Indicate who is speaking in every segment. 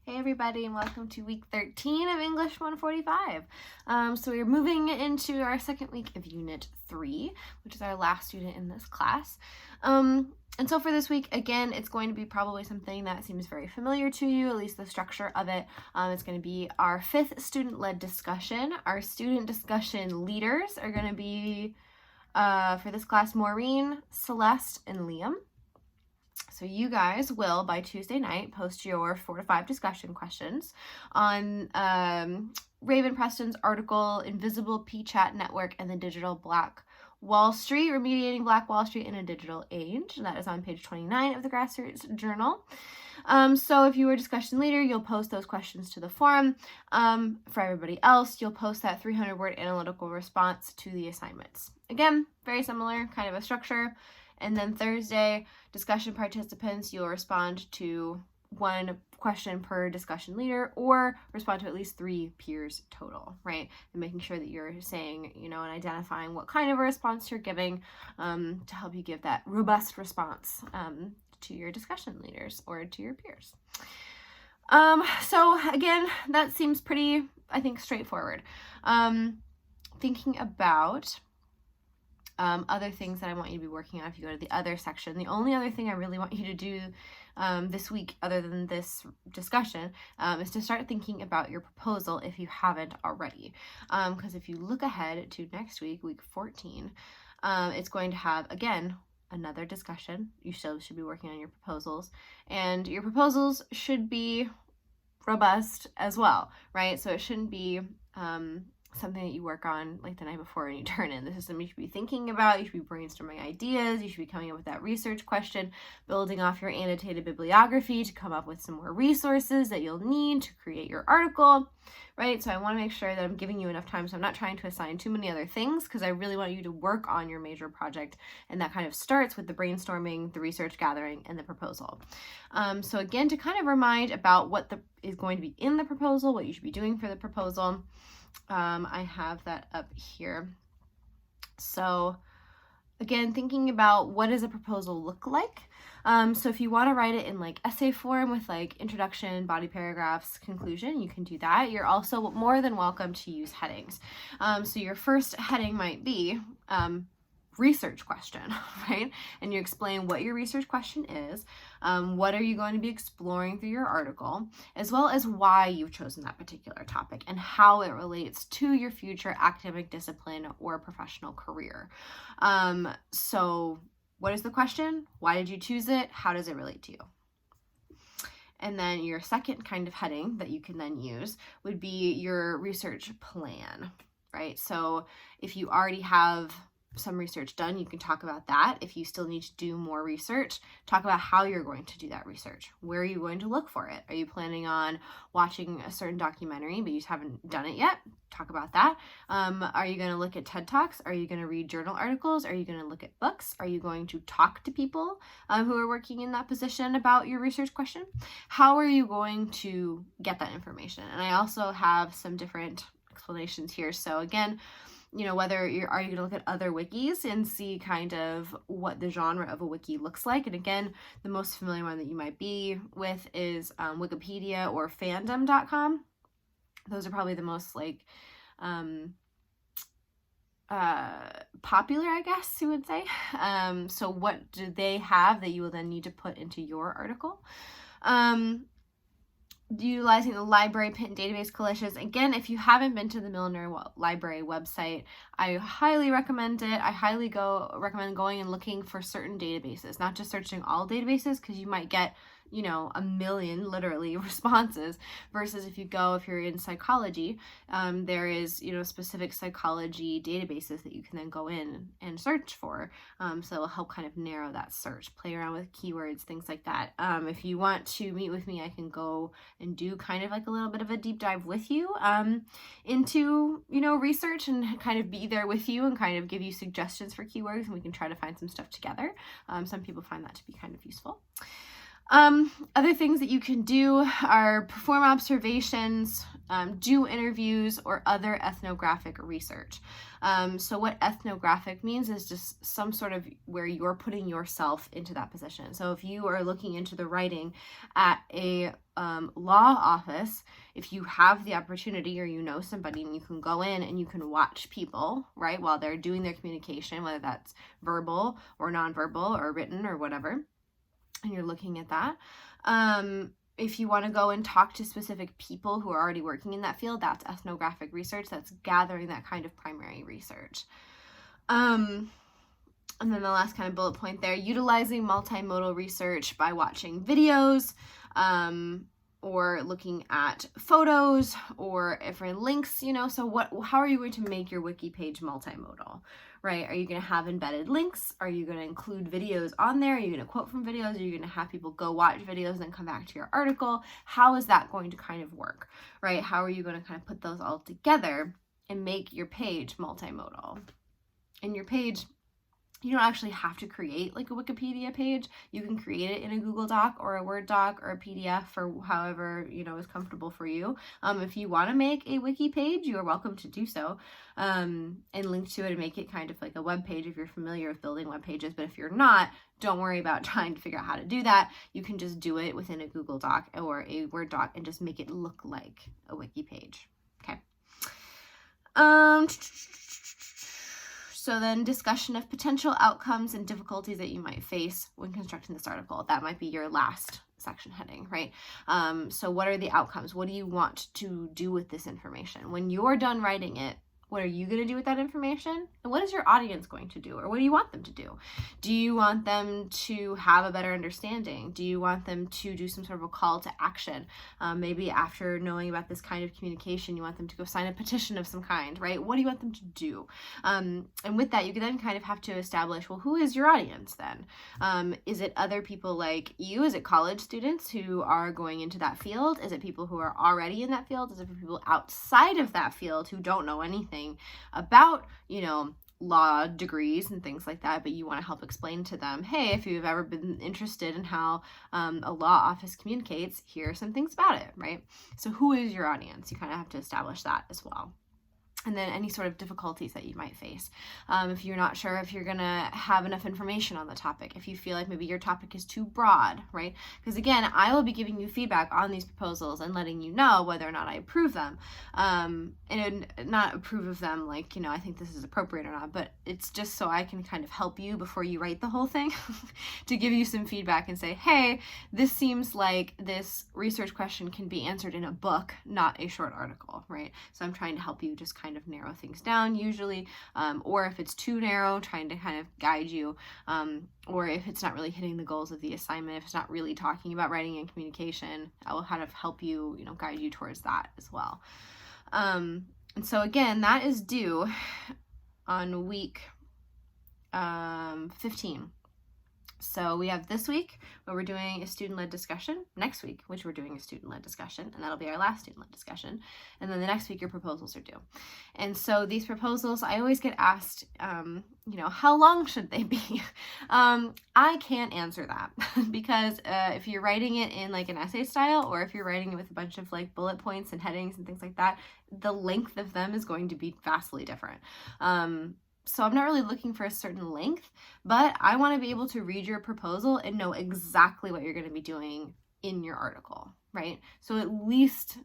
Speaker 1: Hey everybody, and welcome to week 13 of English 145. So we're moving into our second week of Unit 3, which is our last student in this class. And so for this week, again, it's going to be probably something that seems very familiar to you, at least the structure of it. It's going to be our 5th student-led discussion. Our student discussion leaders are going to be, for this class, Maureen, Celeste, and Liam. So you guys will, by Tuesday night, post your 4 to 5 discussion questions on Raven Preston's article, Invisible P-Chat Network and the Digital Black Wall Street, Remediating Black Wall Street in a Digital Age. And that is on page 29 of the Grassroots Journal. So if you were a discussion leader, you'll post those questions to the forum. For everybody else, you'll post that 300-word analytical response to the assignments. Again, very similar kind of a structure. And then Thursday, discussion participants, you'll respond to 1 question per discussion leader or respond to at least 3 peers total, right? And making sure that you're saying, and identifying what kind of a response you're giving to help you give that robust response to your discussion leaders or to your peers. So again, that seems pretty, I think, straightforward. Thinking about other things that I want you to be working on if you go to the other section. The only other thing I really want you to do this week, other than this discussion, is to start thinking about your proposal if you haven't already. Because if you look ahead to next week, week 14, it's going to have, again, another discussion. You still should be working on your proposals. And your proposals should be robust as well, right? So it shouldn't be something that you work on like the night before and you turn in. This is something you should be thinking about. You should be brainstorming ideas. You should be coming up with that research question, building off your annotated bibliography to come up with some more resources that you'll need to create your article, right? So I want to make sure that I'm giving you enough time. So I'm not trying to assign too many other things because I really want you to work on your major project. And that kind of starts with the brainstorming, the research gathering, and the proposal. So again, to kind of remind about what is going to be in the proposal, what you should be doing for the proposal, I have that up here. So again, thinking about what does a proposal look like? So if you want to write it in like essay form with like introduction, body paragraphs, conclusion, you can do that. You're also more than welcome to use headings. So your first heading might be research question, right? And you explain what your research question is, what are you going to be exploring through your article, as well as why you've chosen that particular topic and how it relates to your future academic discipline or professional career. So what is the question? Why did you choose it? How does it relate to you? And then your second kind of heading that you can then use would be your research plan, right? So if you already have some research done, you can talk about that. If you still need to do more research, talk about how you're going to do that research. Where are you going to look for it? Are you planning on watching a certain documentary but you just haven't done it yet? Talk about that. Are you going to look at TED Talks? Are you going to read journal articles? Are you going to look at books? Are you going to talk to people who are working in that position about your research question? How are you going to get that information? And I also have some different explanations here. So again, whether are you going to look at other wikis and see kind of what the genre of a wiki looks like. And again, the most familiar one that you might be with is Wikipedia or fandom.com. Those are probably the most popular, I guess you would say. So what do they have that you will then need to put into your article? Utilizing the library pin database collections. Again, if you haven't been to the Milner Library website, I highly recommend it. I highly recommend going and looking for certain databases, not just searching all databases, because you might get a million literally responses, versus if you're in psychology, there is specific psychology databases that you can then go in and search for, so it'll help kind of narrow that search, play around with keywords, things like that. If you want to meet with me, I can go and do kind of like a little bit of a deep dive with you into research and kind of be there with you and kind of give you suggestions for keywords, and we can try to find some stuff together. Some people find that to be kind of useful. Other things that you can do are perform observations, do interviews, or other ethnographic research. So what ethnographic means is just some sort of where you're putting yourself into that position. So if you are looking into the writing at a law office, if you have the opportunity or you know somebody, and you can go in and you can watch people, right, while they're doing their communication, whether that's verbal or nonverbal or written or whatever, and you're looking at that. If you want to go and talk to specific people who are already working in that field, that's ethnographic research. That's gathering that kind of primary research. And then the last kind of bullet point there, utilizing multimodal research by watching videos, or looking at photos or different links, so how are you going to make your wiki page multimodal, right? Are you going to have embedded links? Are you going to include videos on there? Are you going to quote from videos? Are you going to have people go watch videos and then come back to your article? How is that going to kind of work, right? How are you going to kind of put those all together and make your page multimodal? And your page, you don't actually have to create like a Wikipedia page. You can create it in a Google Doc or a Word doc or a PDF, or however, is comfortable for you. If you want to make a wiki page, you are welcome to do so, and link to it and make it kind of like a web page if you're familiar with building web pages. But if you're not, don't worry about trying to figure out how to do that. You can just do it within a Google Doc or a Word doc and just make it look like a wiki page. Okay. So then discussion of potential outcomes and difficulties that you might face when constructing this article. That might be your last section heading, right? So what are the outcomes? What do you want to do with this information? When you're done writing it, what are you going to do with that information? And what is your audience going to do? Or what do you want them to do? Do you want them to have a better understanding? Do you want them to do some sort of a call to action? Maybe after knowing about this kind of communication, you want them to go sign a petition of some kind, right? What do you want them to do? And with that, you can then kind of have to establish, well, who is your audience then? Is it other people like you? Is it college students who are going into that field? Is it people who are already in that field? Is it people outside of that field who don't know anything about, law degrees and things like that, but you want to help explain to them, hey, if you've ever been interested in how a law office communicates, here are some things about it, right? So who is your audience? You kind of have to establish that as well. And then any sort of difficulties that you might face. If you're not sure if you're going to have enough information on the topic, if you feel like maybe your topic is too broad, right? Because again, I will be giving you feedback on these proposals and letting you know whether or not I approve them. And not approve of them like, I think this is appropriate or not, but it's just so I can kind of help you before you write the whole thing to give you some feedback and say, hey, this seems like this research question can be answered in a book, not a short article, right? So I'm trying to help you just kind of narrow things down usually, or if it's too narrow, trying to kind of guide you, or if it's not really hitting the goals of the assignment, if it's not really talking about writing and communication, I will kind of help you, guide you towards that as well. And so again, that is due on week 15. So we have this week where we're doing a student-led discussion, next week, which we're doing a student-led discussion, and that'll be our last student-led discussion. And then the next week, your proposals are due. And so these proposals, I always get asked, how long should they be? I can't answer that because if you're writing it in like an essay style, or if you're writing it with a bunch of like bullet points and headings and things like that, the length of them is going to be vastly different. So I'm not really looking for a certain length, but I want to be able to read your proposal and know exactly what you're going to be doing in your article, right? So at least,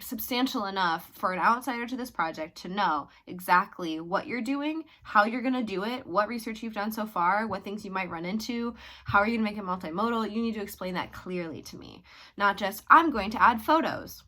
Speaker 1: substantial enough for an outsider to this project to know exactly what you're doing, how you're going to do it, what research you've done so far, what things you might run into, how are you going to make it multimodal. You need to explain that clearly to me, not just, I'm going to add photos.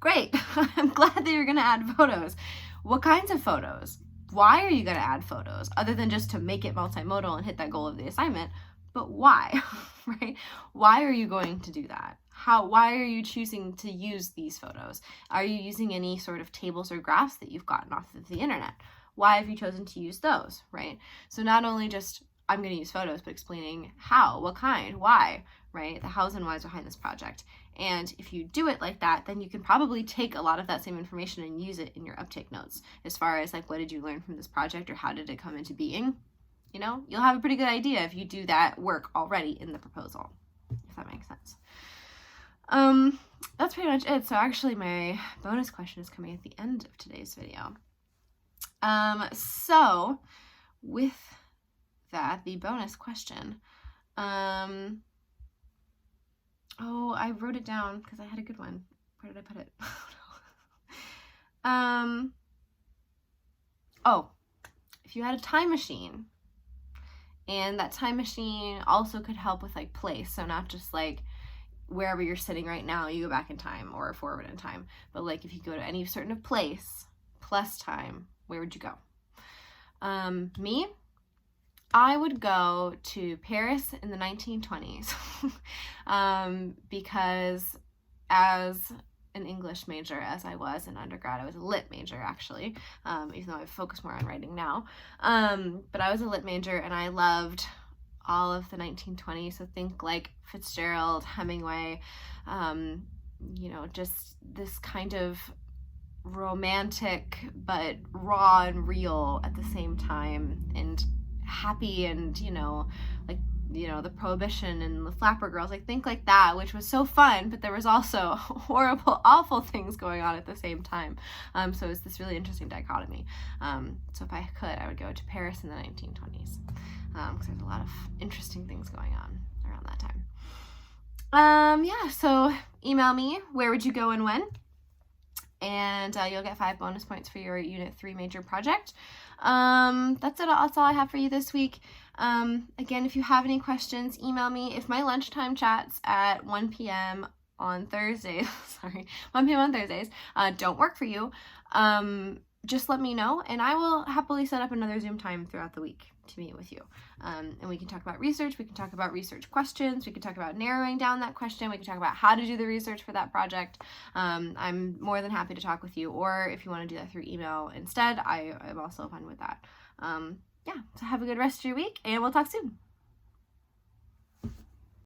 Speaker 1: Great. I'm glad that you're going to add photos. What kinds of photos? Why are you going to add photos other than just to make it multimodal and hit that goal of the assignment? But why, right? Why are you going to do that? Why are you choosing to use these photos? Are you using any sort of tables or graphs that you've gotten off of the internet? Why have you chosen to use those, right? So not only just, I'm going to use photos, but explaining how, what kind, why, right? The hows and whys behind this project. And if you do it like that, then you can probably take a lot of that same information and use it in your uptake notes as far as like, what did you learn from this project, or how did it come into being? You know, you'll have a pretty good idea if you do that work already in the proposal, if that makes sense. That's pretty much it. So actually my bonus question is coming at the end of today's video. So with that, the bonus question, oh, I wrote it down because I had a good one. Where did I put it? Oh, if you had a time machine, and that time machine also could help with like place, so not just like wherever you're sitting right now, you go back in time or forward in time, but like if you go to any certain place plus time, where would you go? Me, I would go to Paris in the 1920s because as an English major, as I was in undergrad, I was a lit major actually, even though I focus more on writing now, but I was a lit major and I loved all of the 1920s, so think like Fitzgerald, Hemingway, you know, just this kind of romantic but raw and real at the same time, and happy, and you know, like, you know, the Prohibition and the Flapper Girls, like think like that, which was so fun, but there was also horrible, awful things going on at the same time. So it's this really interesting dichotomy. So if I could, I would go to Paris in the 1920s, because there's a lot of interesting things going on around that time. Yeah, so email me, where would you go and when? And you'll get 5 bonus points for your Unit 3 major project. That's it. That's all I have for you this week. Again, if you have any questions, email me. If my lunchtime chats at 1 p.m. on Thursdays, 1 p.m. on Thursdays, don't work for you, just let me know, and I will happily set up another Zoom time throughout the week to meet with you. And we can talk about research, we can talk about research questions, we can talk about narrowing down that question, we can talk about how to do the research for that project. I'm more than happy to talk with you, or if you want to do that through email instead, I'm also fine with that. Yeah, so have a good rest of your week, and we'll talk soon.